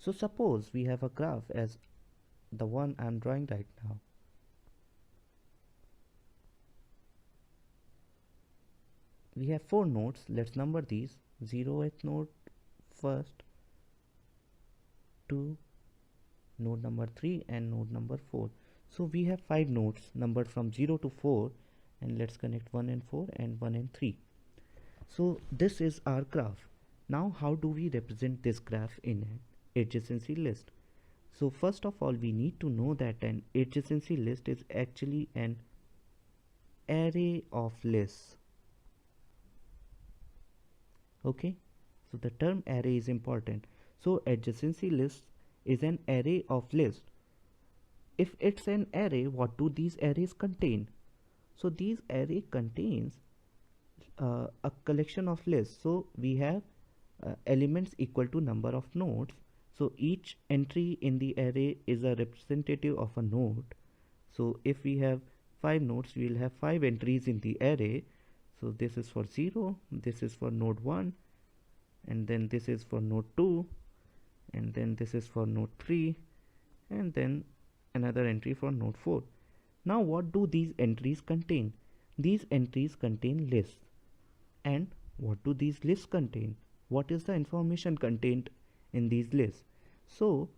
So suppose we have a graph as the one I'm drawing right now. We have 4 nodes. Let's number these: 0th node first, 2, node number 3, and node number 4. So we have 5 nodes numbered from 0 to 4, and let's connect 1 and 4 and 1 and 3. So this is our graph. Now how do we represent this graph in an adjacency list? So first of all, we need to know that an adjacency list is actually an array of lists. Okay, so the term array is important. So adjacency list is an array of lists. If it's an array, what do these arrays contain? So these array contains a collection of lists. So we have elements equal to number of nodes. So each entry in the array is a representative of a node. So if we have 5 nodes, we will have 5 entries in the array. So this is for 0, this is for node 1, and then this is for node 2, and then this is for node 3, and then another entry for node 4. Now what do these entries contain? These entries contain lists. And what do these lists contain? What is the information contained in these lists? So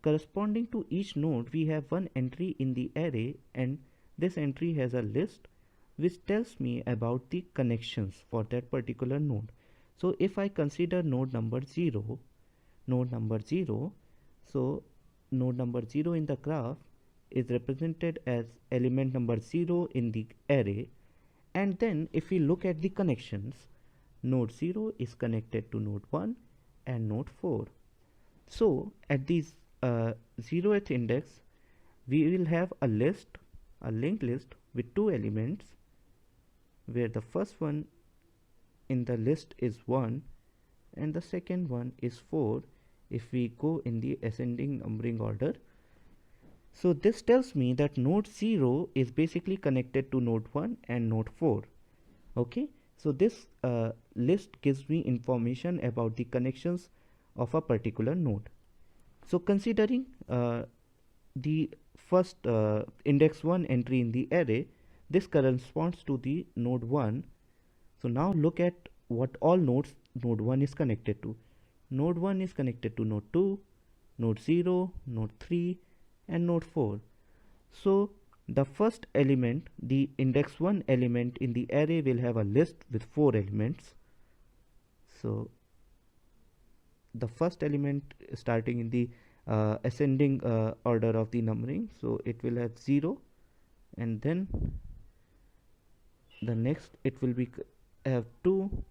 corresponding to each node, we have one entry in the array, and this entry has a list which tells me about the connections for that particular node. So if I consider node number 0, so node number 0 in the graph is represented as element number 0 in the array. And then if we look at the connections, node 0 is connected to node 1 and node 4. So at this 0th index, we will have a linked list with 2 elements, where the first one in the list is 1 and the second one is 4 if we go in the ascending numbering order. So this tells me that node 0 is basically connected to node 1 and node 4. Okay, so this list gives me information about the connections of a particular node. So considering the first index 1 entry in the array, this corresponds to the node 1. So now look at what all nodes node 1 is connected to. Node 1 is connected to node 2, node 0, node 3, and node 4. So the first element, the index 1 element in the array, will have a list with 4 elements. So the first element starting in the ascending order of the numbering, so it will have 0, and then the next it will be have 2,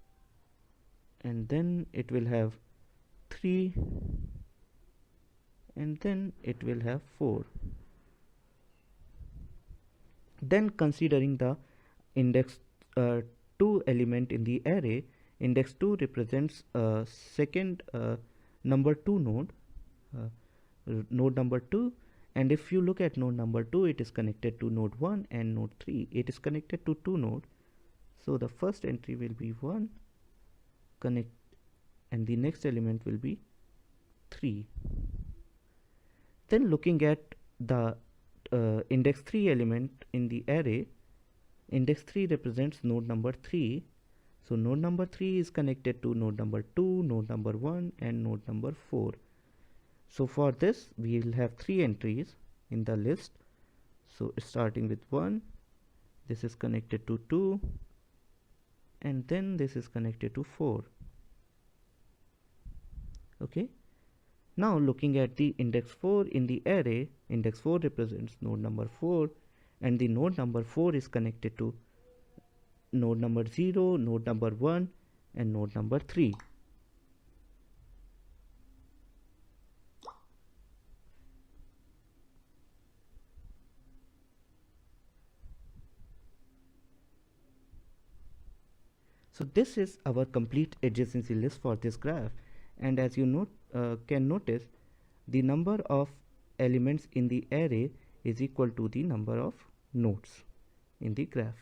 and then it will have 3, and then it will have 4. Then considering the index 2 element in the array, index 2 represents second number 2 node, node number 2, and if you look at node number 2, it is connected to node 1 and node 3. It is connected to 2 nodes. So the first entry will be 1 connect, and the next element will be 3. Then looking at the index 3 element in the array, index 3 represents node number 3. So node number 3 is connected to node number 2, node number 1, and node number 4. So for this we will have 3 entries in the list. So starting with 1, this is connected to 2, and then this is connected to 4. Okay, now looking at the index 4 in the array, index 4 represents node number 4, and the node number 4 is connected to node number 0, node number 1, and node number 3. So this is our complete adjacency list for this graph, and as you can notice, the number of elements in the array is equal to the number of nodes in the graph.